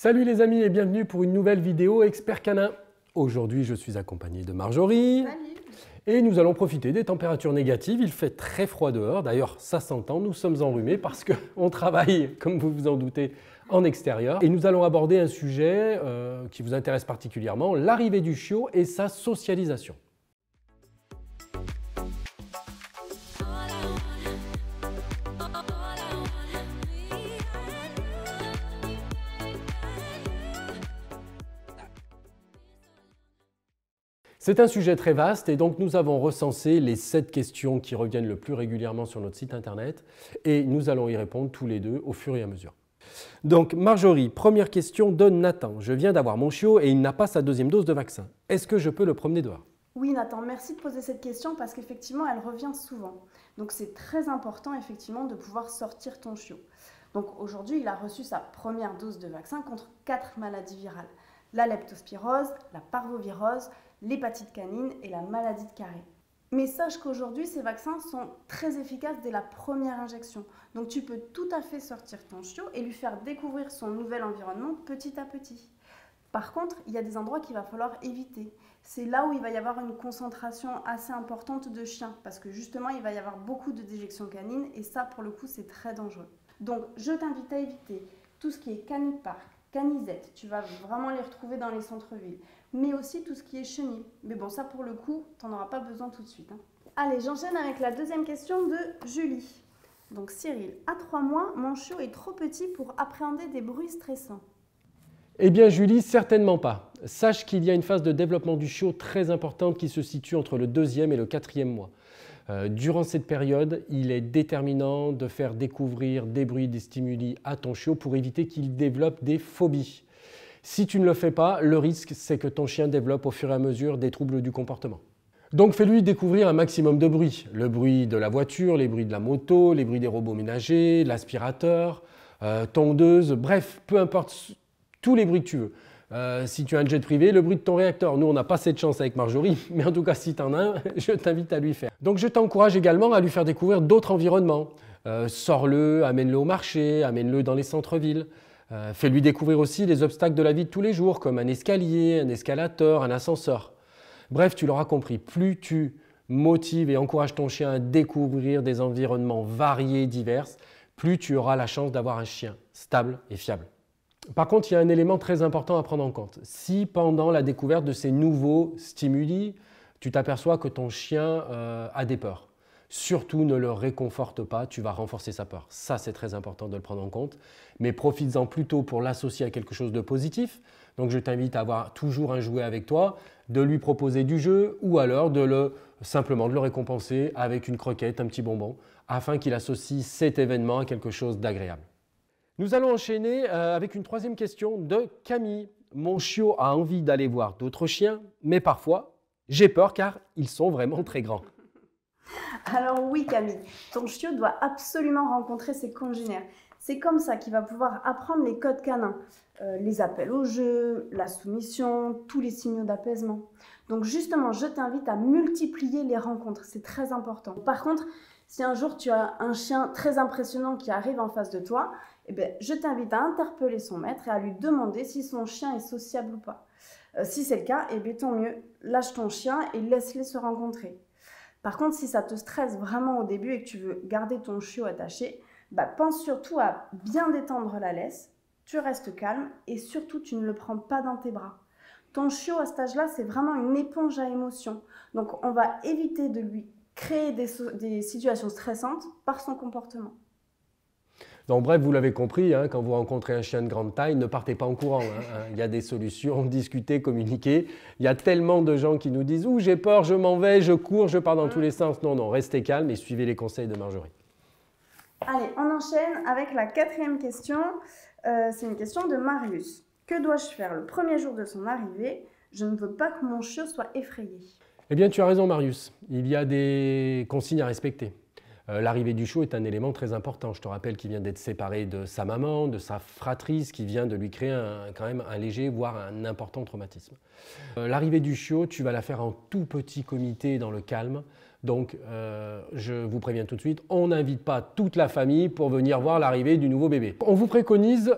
Salut les amis et bienvenue pour une nouvelle vidéo Expert Canin. Aujourd'hui je suis accompagné de Marjorie. Salut. Et nous allons profiter des températures négatives. Il fait très froid dehors, d'ailleurs ça s'entend, nous sommes enrhumés parce qu'on travaille, comme vous vous en doutez, en extérieur. Et nous allons aborder un sujet qui vous intéresse particulièrement, l'arrivée du chiot et sa socialisation. C'est un sujet très vaste et donc nous avons recensé les 7 questions qui reviennent le plus régulièrement sur notre site internet et nous allons y répondre tous les deux au fur et à mesure. Donc Marjorie, première question de Nathan. Je viens d'avoir mon chiot et il n'a pas sa deuxième dose de vaccin. Est-ce que je peux le promener dehors? Oui Nathan, merci de poser cette question parce qu'effectivement elle revient souvent. Donc c'est très important effectivement de pouvoir sortir ton chiot. Donc aujourd'hui il a reçu sa première dose de vaccin contre 4 maladies virales. La leptospirose, la parvovirose, l'hépatite canine et la maladie de Carré. Mais sache qu'aujourd'hui, ces vaccins sont très efficaces dès la première injection. Donc tu peux tout à fait sortir ton chiot et lui faire découvrir son nouvel environnement petit à petit. Par contre, il y a des endroits qu'il va falloir éviter. C'est là où il va y avoir une concentration assez importante de chiens, parce que justement, il va y avoir beaucoup de déjections canines et ça, pour le coup, c'est très dangereux. Donc, je t'invite à éviter tout ce qui est canipark, canisette, tu vas vraiment les retrouver dans les centres-villes, mais aussi tout ce qui est chenille. Mais bon, ça pour le coup, tu n'en auras pas besoin tout de suite. Allez, j'enchaîne avec la deuxième question de Julie. Donc Cyril, à 3 mois, mon chiot est trop petit pour appréhender des bruits stressants. Eh bien Julie, certainement pas. Sache qu'il y a une phase de développement du chiot très importante qui se situe entre le 2e et le 4e mois. Durant cette période, il est déterminant de faire découvrir des bruits, des stimuli à ton chiot pour éviter qu'il développe des phobies. Si tu ne le fais pas, le risque c'est que ton chien développe au fur et à mesure des troubles du comportement. Donc fais-lui découvrir un maximum de bruits. Le bruit de la voiture, les bruits de la moto, les bruits des robots ménagers, l'aspirateur, tondeuse, bref, peu importe, tous les bruits que tu veux. Si tu as un jet privé, le bruit de ton réacteur. Nous, on n'a pas cette chance avec Marjorie, mais en tout cas, si tu en as un, je t'invite à lui faire. Donc, je t'encourage également à lui faire découvrir d'autres environnements. Sors-le, amène-le au marché, amène-le dans les centres-villes. Fais-lui découvrir aussi les obstacles de la vie de tous les jours, comme un escalier, un escalator, un ascenseur. Bref, tu l'auras compris, plus tu motives et encourages ton chien à découvrir des environnements variés, divers, plus tu auras la chance d'avoir un chien stable et fiable. Par contre, il y a un élément très important à prendre en compte. Si pendant la découverte de ces nouveaux stimuli, tu t'aperçois que ton chien a des peurs, surtout ne le réconforte pas, tu vas renforcer sa peur. Ça, c'est très important de le prendre en compte. Mais profites-en plutôt pour l'associer à quelque chose de positif. Donc, je t'invite à avoir toujours un jouet avec toi, de lui proposer du jeu ou alors simplement de le récompenser avec une croquette, un petit bonbon, afin qu'il associe cet événement à quelque chose d'agréable. Nous allons enchaîner avec une troisième question de Camille. Mon chiot a envie d'aller voir d'autres chiens, mais parfois, j'ai peur car ils sont vraiment très grands. Alors oui Camille, ton chiot doit absolument rencontrer ses congénères. C'est comme ça qu'il va pouvoir apprendre les codes canins, les appels au jeu, la soumission, tous les signaux d'apaisement. Donc justement, je t'invite à multiplier les rencontres, c'est très important. Par contre, si un jour tu as un chien très impressionnant qui arrive en face de toi, eh bien, je t'invite à interpeller son maître et à lui demander si son chien est sociable ou pas. Si c'est le cas, eh bien, tant mieux, lâche ton chien et laisse-les se rencontrer. Par contre, si ça te stresse vraiment au début et que tu veux garder ton chiot attaché, pense surtout à bien détendre la laisse, tu restes calme et surtout tu ne le prends pas dans tes bras. Ton chiot à cet âge-là, c'est vraiment une éponge à émotions. Donc on va éviter de lui créer des situations stressantes par son comportement. Donc bref, vous l'avez compris, quand vous rencontrez un chien de grande taille, ne partez pas en courant. Il y a des solutions, discutez, communiquez. Il y a tellement de gens qui nous disent « Ouh, j'ai peur, je m'en vais, je cours, je pars dans tous les sens ». Non, non, restez calme et suivez les conseils de Marjorie. Allez, on enchaîne avec la 4e question. C'est une question de Marius. Que dois-je faire le premier jour de son arrivée? Je ne veux pas que mon chiot soit effrayé. Eh bien, tu as raison, Marius. Il y a des consignes à respecter. L'arrivée du chiot est un élément très important. Je te rappelle qu'il vient d'être séparé de sa maman, de sa fratrice, qui vient de lui créer quand même un léger, voire un important traumatisme. L'arrivée du chiot, tu vas la faire en tout petit comité dans le calme. Donc, je vous préviens tout de suite, on n'invite pas toute la famille pour venir voir l'arrivée du nouveau bébé. On vous préconise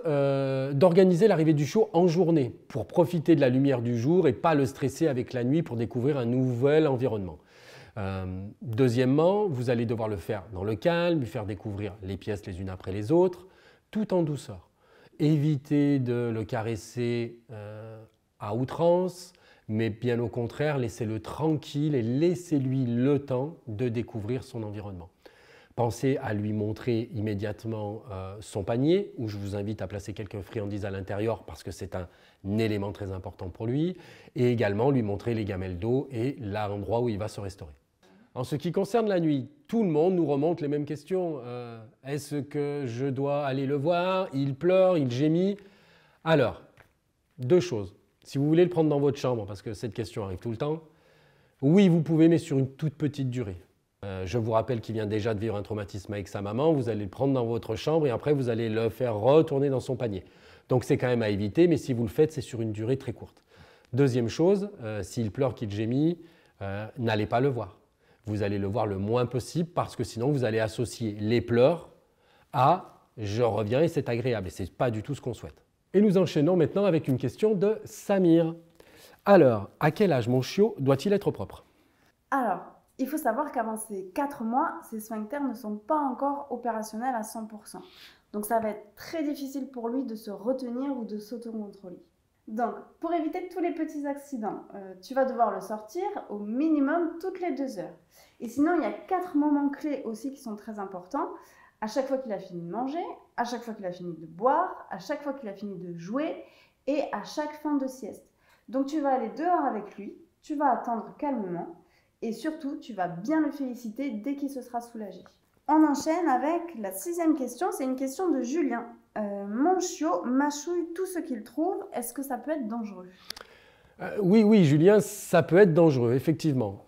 d'organiser l'arrivée du chiot en journée pour profiter de la lumière du jour et pas le stresser avec la nuit pour découvrir un nouvel environnement. Deuxièmement, vous allez devoir le faire dans le calme, lui faire découvrir les pièces les unes après les autres, tout en douceur. Évitez de le caresser à outrance, mais bien au contraire, laissez-le tranquille et laissez-lui le temps de découvrir son environnement. Pensez à lui montrer immédiatement son panier, où je vous invite à placer quelques friandises à l'intérieur parce que c'est un élément très important pour lui, et également lui montrer les gamelles d'eau et l'endroit où il va se restaurer. En ce qui concerne la nuit, tout le monde nous remonte les mêmes questions. Est-ce que je dois aller le voir? Il pleure, il gémit. Alors, deux choses. Si vous voulez le prendre dans votre chambre, parce que cette question arrive tout le temps, oui, vous pouvez, mais sur une toute petite durée. Je vous rappelle qu'il vient déjà de vivre un traumatisme avec sa maman, vous allez le prendre dans votre chambre et après vous allez le faire retourner dans son panier. Donc c'est quand même à éviter, mais si vous le faites, c'est sur une durée très courte. Deuxième chose, s'il pleure, qu'il gémit, n'allez pas le voir. Vous allez le voir le moins possible parce que sinon vous allez associer les pleurs à « je reviens et c'est agréable » et ce n'est pas du tout ce qu'on souhaite. Et nous enchaînons maintenant avec une question de Samir. Alors, à quel âge mon chiot doit-il être propre? Alors, il faut savoir qu'avant ces 4 mois, ces sphincters ne sont pas encore opérationnels à 100%. Donc ça va être très difficile pour lui de se retenir ou de s'autocontrôler. Donc, pour éviter tous les petits accidents, tu vas devoir le sortir au minimum toutes les 2 heures. Et sinon, il y a 4 moments clés aussi qui sont très importants. À chaque fois qu'il a fini de manger, à chaque fois qu'il a fini de boire, à chaque fois qu'il a fini de jouer et à chaque fin de sieste. Donc, tu vas aller dehors avec lui, tu vas attendre calmement et surtout, tu vas bien le féliciter dès qu'il se sera soulagé. On enchaîne avec la 6e question, c'est une question de Julien. Mon chiot mâchouille tout ce qu'il trouve, est-ce que ça peut être dangereux? Oui, Julien, ça peut être dangereux, effectivement.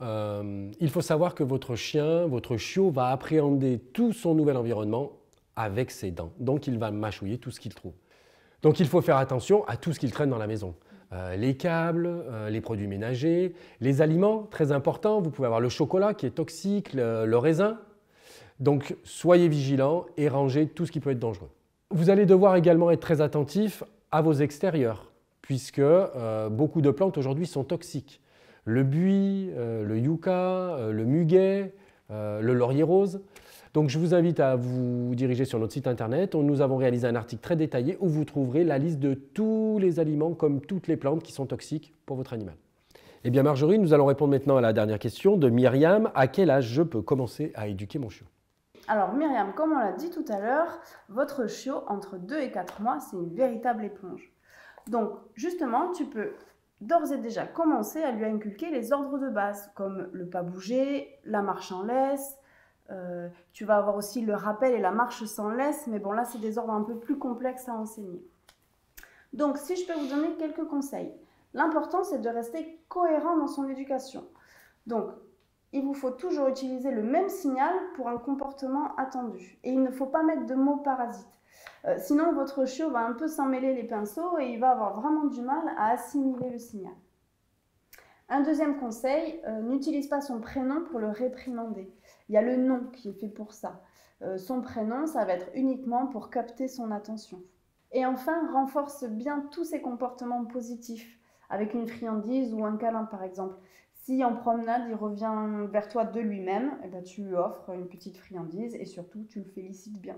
Il faut savoir que votre chien, votre chiot va appréhender tout son nouvel environnement avec ses dents. Donc, il va mâchouiller tout ce qu'il trouve. Donc, il faut faire attention à tout ce qu'il traîne dans la maison. Les câbles, les produits ménagers, les aliments, très importants. Vous pouvez avoir le chocolat qui est toxique, le raisin. Donc, soyez vigilants et rangez tout ce qui peut être dangereux. Vous allez devoir également être très attentif à vos extérieurs, puisque beaucoup de plantes aujourd'hui sont toxiques. Le buis, le yucca, le muguet, le laurier rose. Donc je vous invite à vous diriger sur notre site internet. Nous avons réalisé un article très détaillé où vous trouverez la liste de tous les aliments comme toutes les plantes qui sont toxiques pour votre animal. Eh bien Marjorie, nous allons répondre maintenant à la dernière question de Myriam. À quel âge je peux commencer à éduquer mon chiot? Alors Myriam, comme on l'a dit tout à l'heure, votre chiot entre 2 et 4 mois, c'est une véritable éponge. Donc justement, tu peux d'ores et déjà commencer à lui inculquer les ordres de base, comme le pas bouger, la marche en laisse. Tu vas avoir aussi le rappel et la marche sans laisse, mais bon là c'est des ordres un peu plus complexes à enseigner. Donc si je peux vous donner quelques conseils, l'important c'est de rester cohérent dans son éducation. Donc il vous faut toujours utiliser le même signal pour un comportement attendu. Et il ne faut pas mettre de mots parasites. Sinon, votre chiot va un peu s'en mêler les pinceaux et il va avoir vraiment du mal à assimiler le signal. Un deuxième conseil, n'utilise pas son prénom pour le réprimander. Il y a le nom qui est fait pour ça. Son prénom, ça va être uniquement pour capter son attention. Et enfin, renforce bien tous ses comportements positifs, avec une friandise ou un câlin par exemple. Si en promenade, il revient vers toi de lui-même, eh ben, tu lui offres une petite friandise et surtout, tu le félicites bien.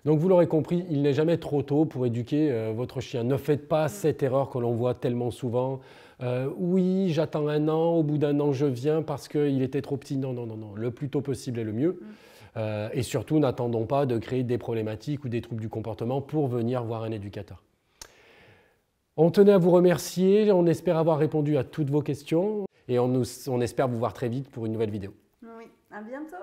Donc vous l'aurez compris, il n'est jamais trop tôt pour éduquer votre chien. Ne faites pas cette erreur que l'on voit tellement souvent. Oui, j'attends 1 an, au bout d'1 an je viens parce qu'il était trop petit. Non, non, non, non. Le plus tôt possible est le mieux. Et surtout, n'attendons pas de créer des problématiques ou des troubles du comportement pour venir voir un éducateur. On tenait à vous remercier, on espère avoir répondu à toutes vos questions et on espère vous voir très vite pour une nouvelle vidéo. Oui, à bientôt.